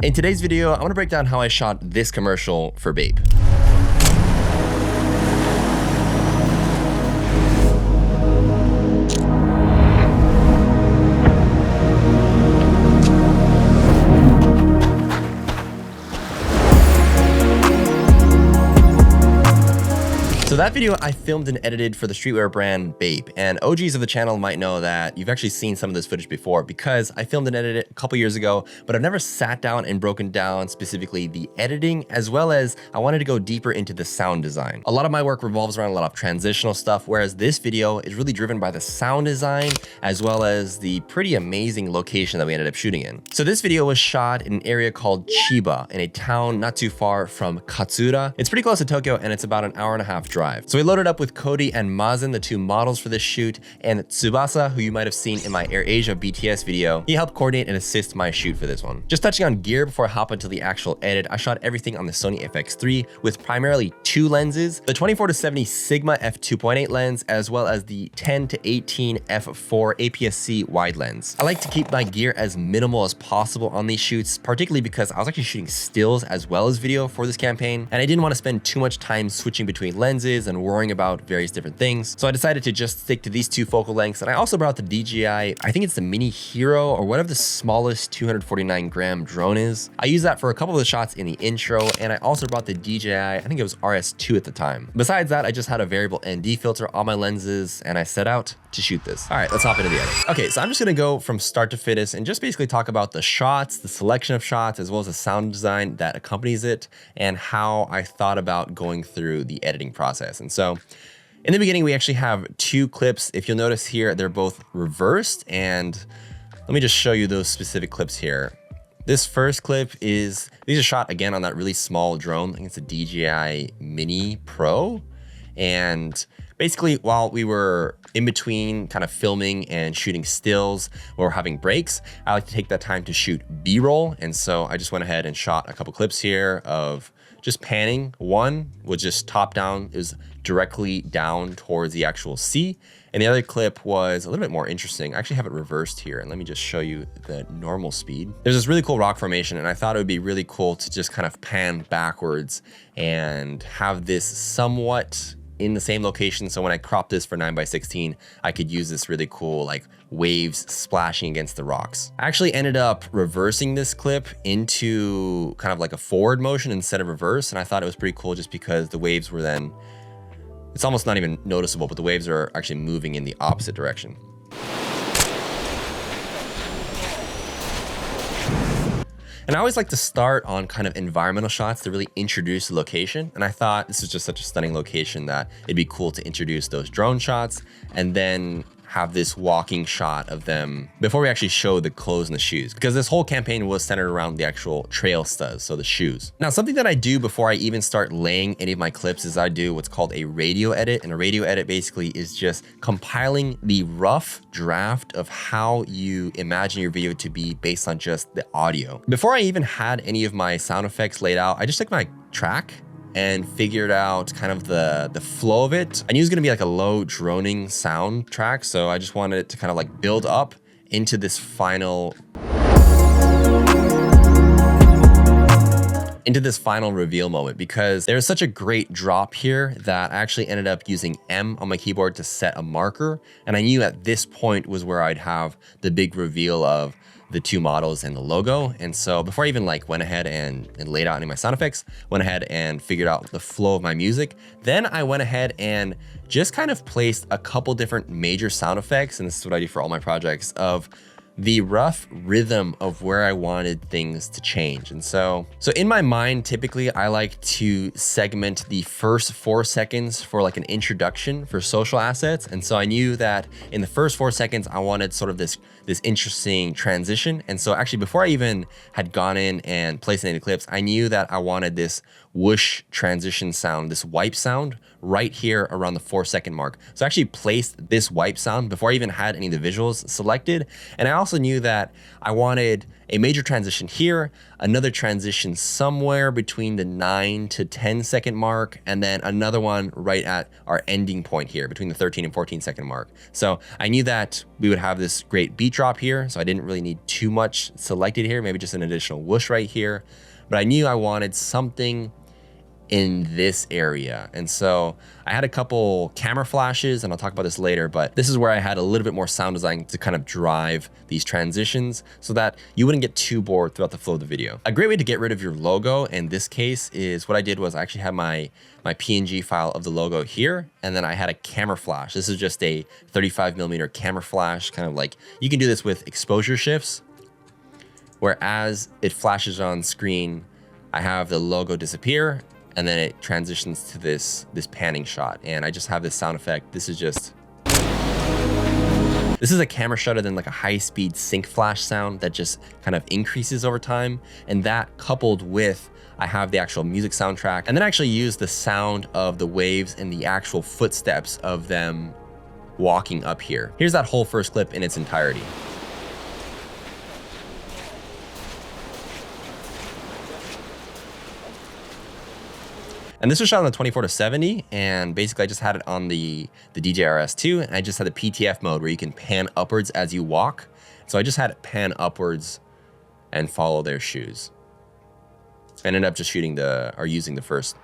In today's video, I want to break down how I shot this commercial for BAPE. So that video I filmed and edited for the streetwear brand BAPE, and OGs of the channel might know that you've actually seen some of this footage before because I filmed and edited it a couple years ago, but I've never sat down and broken down specifically the editing, as well as I wanted to go deeper into the sound design. A lot of my work revolves around a lot of transitional stuff, whereas this video is really driven by the sound design, as well as the pretty amazing location that we ended up shooting in. So this video was shot in an area called Chiba, in a town not too far from Katsura. It's pretty close to Tokyo, and it's about an hour-and-a-half drive. So we loaded up with Cody and Mazen, the two models for this shoot, and Tsubasa, who you might have seen in my AirAsia BTS video. He helped coordinate and assist my shoot for this one. Just touching on gear before I hop into the actual edit, I shot everything on the Sony FX3 with primarily two lenses, the 24-70 Sigma f2.8 lens, as well as the 10-18 f4 APS-C wide lens. I like to keep my gear as minimal as possible on these shoots, particularly because I was actually shooting stills as well as video for this campaign, and I didn't want to spend too much time switching between lenses and worrying about various different things. So I decided to just stick to these two focal lengths, and I also brought the DJI, I think it's the Mini Hero, or whatever the smallest 249 gram drone is. I used that for a couple of the shots in the intro, and I also brought the DJI, I think it was RS2 at the time. Besides that, I just had a variable ND filter on my lenses, and I set out to shoot this. All right, let's hop into the edit. Okay, so I'm just gonna go from start to finish and just basically talk about the shots, the selection of shots, as well as the sound design that accompanies it, and how I thought about going through the editing process. And so in the beginning, we actually have two clips. If you'll notice here, they're both reversed, and let me just show you those specific clips here. This first clip these are shot again on that really small drone. I think it's a DJI Mini Pro. And basically, while we were in between kind of filming and shooting stills or having breaks, I like to take that time to shoot B-roll. And so I just went ahead and shot a couple clips here of just panning. One was just top down, it was directly down towards the actual sea. And the other clip was a little bit more interesting. I actually have it reversed here, and let me just show you the normal speed. There's this really cool rock formation, and I thought it would be really cool to just kind of pan backwards and have this somewhat in the same location. So when I crop this for 9x16, I could use this really cool like waves splashing against the rocks. I actually ended up reversing this clip into kind of like a forward motion instead of reverse. And I thought it was pretty cool just because the waves were then, it's almost not even noticeable, but the waves are actually moving in the opposite direction. And I always like to start on kind of environmental shots to really introduce the location. And I thought this is just such a stunning location that it'd be cool to introduce those drone shots and then have this walking shot of them before we actually show the clothes and the shoes, because this whole campaign was centered around the actual trail studs, so the shoes. Now, something that I do before I even start laying any of my clips is I do what's called a radio edit. And a radio edit basically is just compiling the rough draft of how you imagine your video to be based on just the audio. Before I even had any of my sound effects laid out, I just took my track and figured out kind of the flow of it. I knew it was gonna be like a low droning sound track, so I just wanted it to kind of like build up into this final reveal moment, because there's such a great drop here that I actually ended up using M on my keyboard to set a marker. And I knew at this point was where I'd have the big reveal of the two models and the logo. And so before I even like went ahead and laid out any of my sound effects, went ahead and figured out the flow of my music, then I went ahead and just kind of placed a couple different major sound effects, and this is what I do for all my projects, of the rough rhythm of where I wanted things to change. And so in my mind, typically I like to segment the first 4 seconds for like an introduction for social assets. And so I knew that in the first 4 seconds, I wanted sort of this interesting transition. And so actually before I even had gone in and placed any clips, I knew that I wanted this whoosh transition sound, this wipe sound right here around the 4-second mark. So I actually placed this wipe sound before I even had any of the visuals selected. And I also knew that I wanted a major transition here, another transition somewhere between the 9 to 10 second mark, and then another one right at our ending point here between the 13 and 14 second mark. So I knew that we would have this great beat drop here, so I didn't really need too much selected here, maybe just an additional whoosh right here. But I knew I wanted something in this area. And so I had a couple camera flashes, and I'll talk about this later, but this is where I had a little bit more sound design to kind of drive these transitions so that you wouldn't get too bored throughout the flow of the video. A great way to get rid of your logo in this case is what I did was I actually had my PNG file of the logo here, and then I had a camera flash. This is just a 35mm camera flash, kind of like, you can do this with exposure shifts, where as it flashes on screen, I have the logo disappear, and then it transitions to this panning shot. And I just have this sound effect. This is a camera shutter, then like a high-speed sync flash sound that just kind of increases over time. And that coupled with, I have the actual music soundtrack, and then I actually use the sound of the waves and the actual footsteps of them walking up here. Here's that whole first clip in its entirety. And this was shot on the 24-70, and basically I just had it on the DJI-RS2, and I just had the PTF mode where you can pan upwards as you walk. So I just had it pan upwards and follow their shoes. I ended up just using the first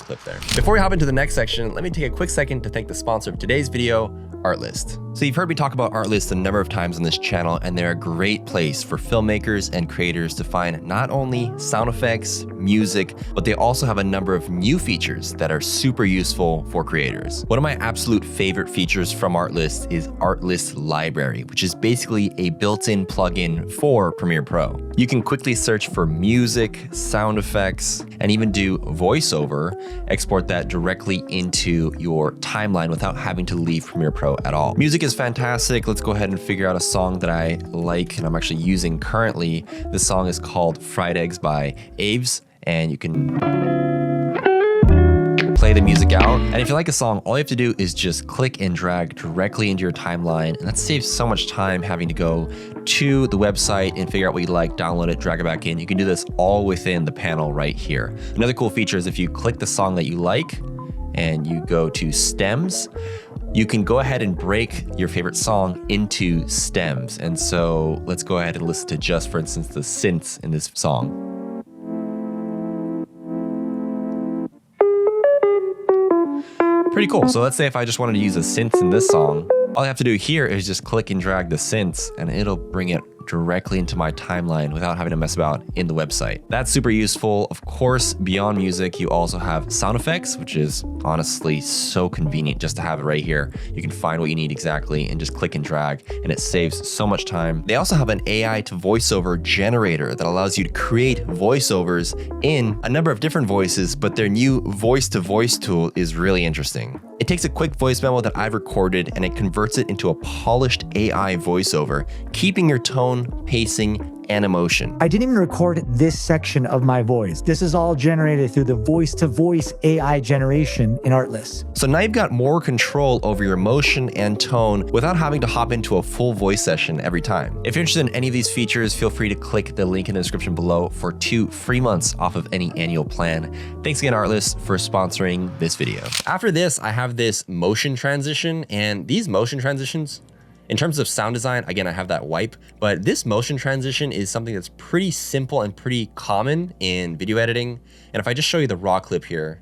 clip there. Before we hop into the next section, let me take a quick second to thank the sponsor of today's video, Artlist. So you've heard me talk about Artlist a number of times on this channel, and they're a great place for filmmakers and creators to find not only sound effects, music, but they also have a number of new features that are super useful for creators. One of my absolute favorite features from Artlist is Artlist Library, which is basically a built-in plugin for Premiere Pro. You can quickly search for music, sound effects, and even do voiceover, export that directly into your timeline without having to leave Premiere Pro at all. Music is fantastic. Let's go ahead and figure out a song that I like and I'm actually using currently. This song is called Fried Eggs by Aves, and you can play the music out. And if you like a song, all you have to do is just click and drag directly into your timeline, and that saves so much time having to go to the website and figure out what you like, download it, drag it back in. You can do this all within the panel right here. Another cool feature is if you click the song that you like and you go to stems, you can go ahead and break your favorite song into stems. And so let's go ahead and listen to just, for instance, the synths in this song. Pretty cool. So let's say if I just wanted to use a synth in this song, all I have to do here is just click and drag the synths, and it'll bring it directly into my timeline without having to mess about in the website. That's super useful. Of course, beyond music, you also have sound effects, which is honestly so convenient just to have it right here. You can find what you need exactly and just click and drag, and it saves so much time. They also have an AI to voiceover generator that allows you to create voiceovers in a number of different voices, but their new voice-to-voice tool is really interesting. It takes a quick voice memo that I've recorded and it converts it into a polished AI voiceover, keeping your tone, pacing, and emotion. I didn't even record this section of my voice. This is all generated through the voice-to-voice AI generation in Artlist. So now you've got more control over your emotion and tone without having to hop into a full voice session every time. If you're interested in any of these features, feel free to click the link in the description below for 2 free months off of any annual plan. Thanks again, Artlist, for sponsoring this video. After this, I have this motion transition, and these motion transitions, in terms of sound design, again, I have that wipe, but this motion transition is something that's pretty simple and pretty common in video editing. And if I just show you the raw clip here,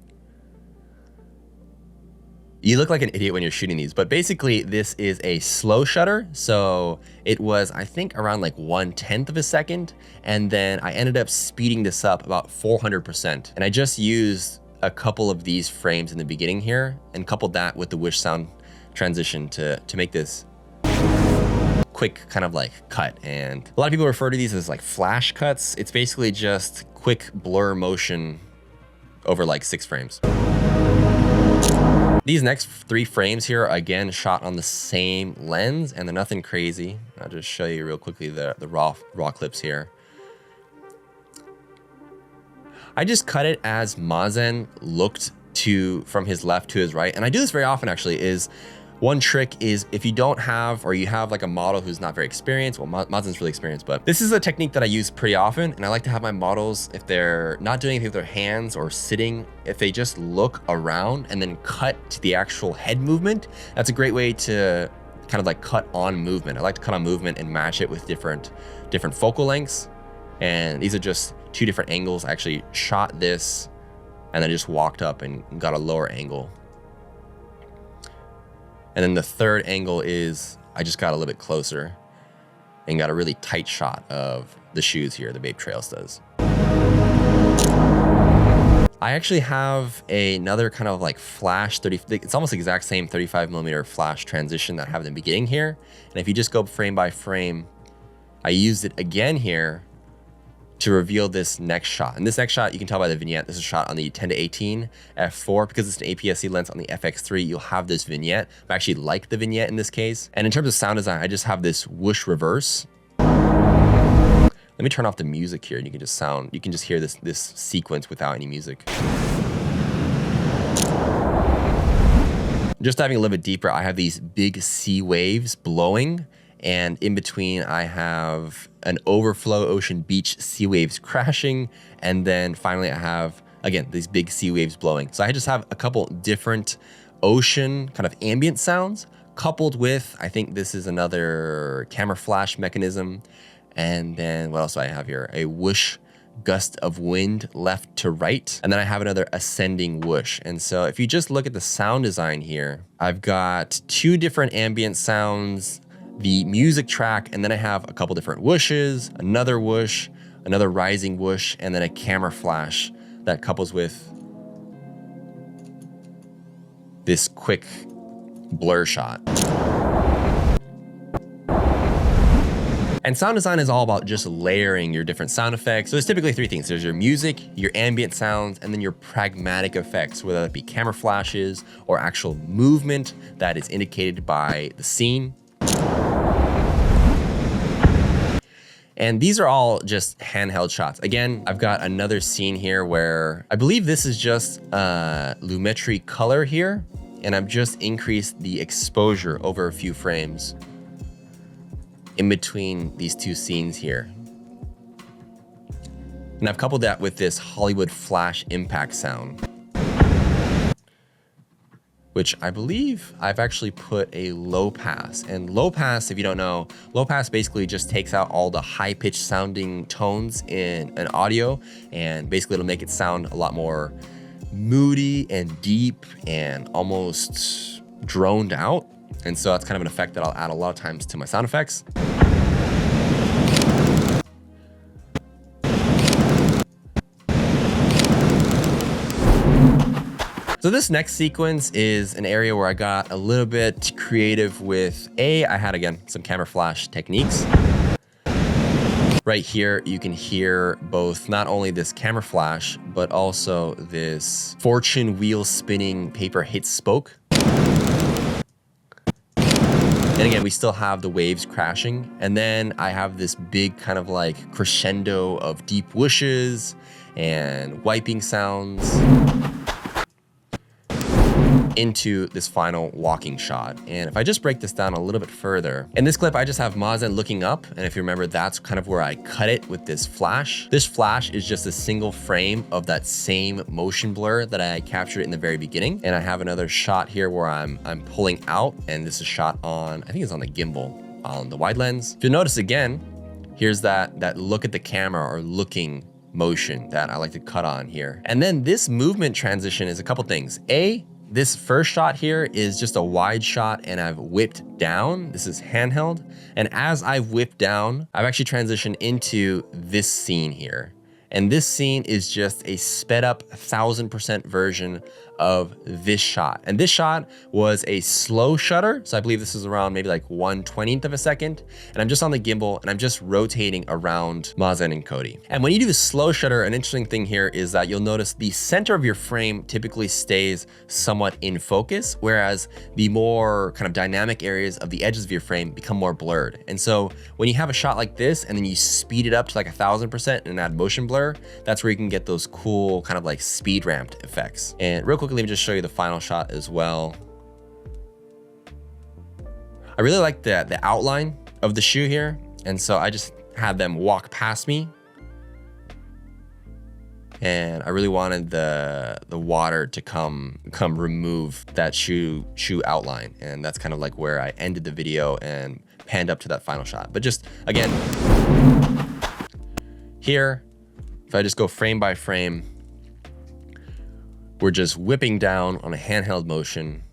you look like an idiot when you're shooting these, but basically this is a slow shutter. So it was, I think, around like 1/10 of a second. And then I ended up speeding this up about 400%. And I just used a couple of these frames in the beginning here and coupled that with the wish sound transition to make this quick kind of like cut. And a lot of people refer to these as like flash cuts. It's basically just quick blur motion over like 6 frames. These next 3 frames here are again shot on the same lens, and they're nothing crazy. I'll just show you real quickly the raw clips here. I just cut it as Mazen looked from his left to his right. And I do this very often actually, is One trick is if you don't have, or you have like a model who's not very experienced, well, Mazen's really experienced, but this is a technique that I use pretty often. And I like to have my models, if they're not doing anything with their hands or sitting, if they just look around and then cut to the actual head movement, that's a great way to kind of like cut on movement. I like to cut on movement and match it with different focal lengths. And these are just two different angles. I actually shot this and then just walked up and got a lower angle. And then the third angle is I just got a little bit closer and got a really tight shot of the shoes here, the BAPE Trails does. I actually have another kind of like flash it's almost the exact same 35mm flash transition that I have in the beginning here. And if you just go frame by frame, I used it again here to reveal this next shot. And this next shot, you can tell by the vignette, this is shot on the 10-18 f4. Because it's an APS-C lens on the FX3, you'll have this vignette. I actually like the vignette in this case. And in terms of sound design, I just have this whoosh reverse. Let me turn off the music here and you can just hear this sequence without any music. Just diving a little bit deeper, I have these big sea waves blowing, and in between I have an overflow ocean beach sea waves crashing, and then finally I have, again, these big sea waves blowing. So I just have a couple different ocean kind of ambient sounds coupled with, I think this is another camera flash mechanism. And then what else do I have here? A whoosh gust of wind left to right. And then I have another ascending whoosh. And so if you just look at the sound design here, I've got two different ambient sounds, the music track, and then I have a couple different whooshes, another whoosh, another rising whoosh, and then a camera flash that couples with this quick blur shot. And sound design is all about just layering your different sound effects. So there's typically three things. There's your music, your ambient sounds, and then your pragmatic effects, whether that be camera flashes or actual movement that is indicated by the scene. And these are all just handheld shots. Again, I've got another scene here where I believe this is just lumetri color here, and I've just increased the exposure over a few frames in between these two scenes here. And I've coupled that with this Hollywood flash impact sound, which I believe I've actually put a low pass. And low pass, if you don't know, low pass basically just takes out all the high pitched sounding tones in an audio, and basically it'll make it sound a lot more moody and deep and almost droned out. And so that's kind of an effect that I'll add a lot of times to my sound effects. So this next sequence is an area where I got a little bit creative with I had, again, some camera flash techniques. Right here, you can hear both not only this camera flash, but also this fortune wheel spinning paper hit spoke. And again, we still have the waves crashing. And then I have this big kind of like crescendo of deep whooshes and wiping sounds into this final walking shot. And if I just break this down a little bit further, in this clip, I just have Mazen looking up. And if you remember, that's kind of where I cut it with this flash. This flash is just a single frame of that same motion blur that I captured in the very beginning. And I have another shot here where I'm pulling out, and this is shot on, I think it's on the gimbal on the wide lens. If you notice again, here's that look at the camera or looking motion that I like to cut on here. And then this movement transition is a couple things. This first shot here is just a wide shot and I've whipped down. This is handheld. And as I've whipped down, I've actually transitioned into this scene here. And this scene is just a sped up 1000% version of this shot. And this shot was a slow shutter. So I believe this is around maybe like 1/20th of a second. And I'm just on the gimbal and I'm just rotating around Mazen and Cody. And when you do the slow shutter, an interesting thing here is that you'll notice the center of your frame typically stays somewhat in focus, whereas the more kind of dynamic areas of the edges of your frame become more blurred. And so when you have a shot like this and then you speed it up to like 1000% and add motion blur, that's where you can get those cool kind of like speed ramped effects. And real quickly, let me just show you the final shot as well. I really like the outline of the shoe here. And so I just had them walk past me. And I really wanted the water to come remove that shoe outline. And that's kind of like where I ended the video and panned up to that final shot. But just again, here, if I just go frame by frame, we're just whipping down on a handheld motion.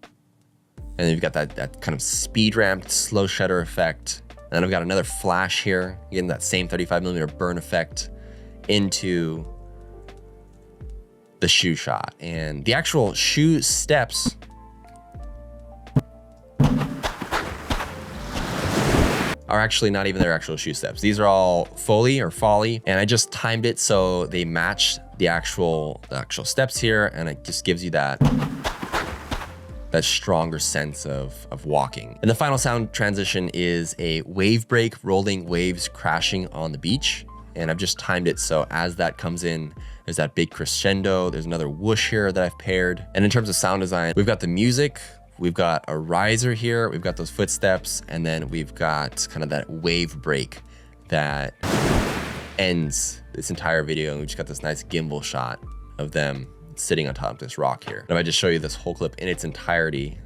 And then you've got that kind of speed ramped slow shutter effect. And then I've got another flash here, getting that same 35mm burn effect into the shoe shot. And the actual shoe steps are actually not even their actual shoe steps. These are all Foley, and I just timed it so they match the actual steps here, and it just gives you that stronger sense of walking. And the final sound transition is a wave break, rolling waves crashing on the beach. And I've just timed it so as that comes in, there's that big crescendo, there's another whoosh here that I've paired. And in terms of sound design, we've got the music, we've got a riser here, we've got those footsteps, and then we've got kind of that wave break that ends this entire video. And we've just got this nice gimbal shot of them sitting on top of this rock here. And if I just show you this whole clip in its entirety,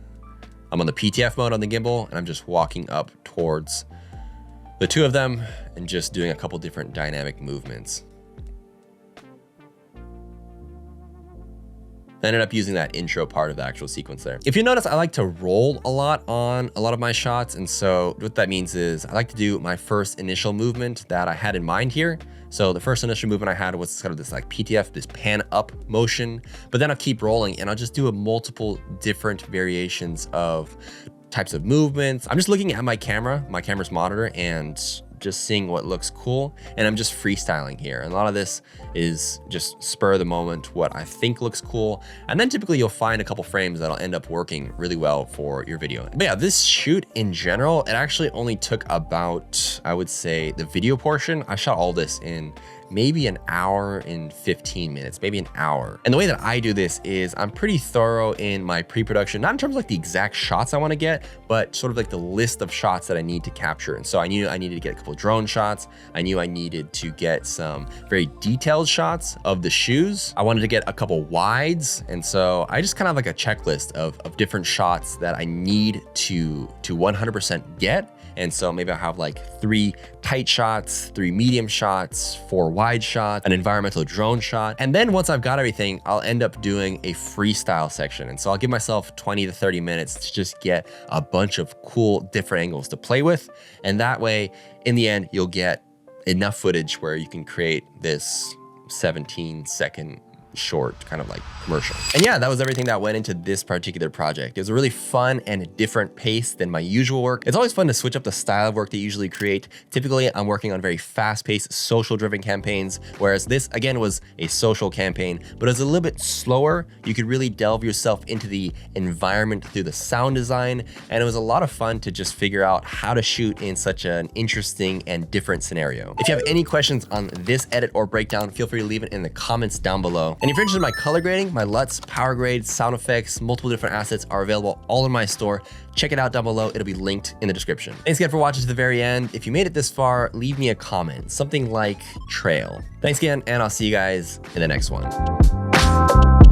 I'm on the PTF mode on the gimbal, and I'm just walking up towards the two of them and just doing a couple different dynamic movements. I ended up using that intro part of the actual sequence there. If you notice, I like to roll a lot on a lot of my shots. And so what that means is I like to do my first initial movement that I had in mind here. So the first initial movement I had was kind of this like PTF, this pan up motion, but then I'll keep rolling and I'll just do a multiple different variations of types of movements. I'm just looking at my camera's monitor, and just seeing what looks cool. And I'm just freestyling here. And a lot of this is just spur of the moment, what I think looks cool. And then typically you'll find a couple frames that'll end up working really well for your video. But yeah, this shoot in general, it actually only took about, I would say, the video portion. I shot all this in maybe an hour and 15 minutes, maybe an hour. And the way that I do this is I'm pretty thorough in my pre-production, not in terms of like the exact shots I want to get, but sort of like the list of shots that I need to capture. And so I knew I needed to get a couple drone shots. I knew I needed to get some very detailed shots of the shoes. I wanted to get a couple wides. And so I just kind of like a checklist of different shots that I need to 100% get. And so maybe I'll have like 3 tight shots, 3 medium shots, 4 wide shots, an environmental drone shot. And then once I've got everything, I'll end up doing a freestyle section. And so I'll give myself 20 to 30 minutes to just get a bunch of cool different angles to play with. And that way, in the end, you'll get enough footage where you can create this 17-second short kind of like commercial. And yeah, that was everything that went into this particular project. It was a really fun and different pace than my usual work. It's always fun to switch up the style of work that you usually create. Typically, I'm working on very fast-paced, social-driven campaigns, whereas this, again, was a social campaign, but it was a little bit slower. You could really delve yourself into the environment through the sound design, and it was a lot of fun to just figure out how to shoot in such an interesting and different scenario. If you have any questions on this edit or breakdown, feel free to leave it in the comments down below. And if you're interested in my color grading, my LUTs, PowerGrade, sound effects, multiple different assets are available all in my store. Check it out down below. It'll be linked in the description. Thanks again for watching to the very end. If you made it this far, leave me a comment, something like trail. Thanks again, and I'll see you guys in the next one.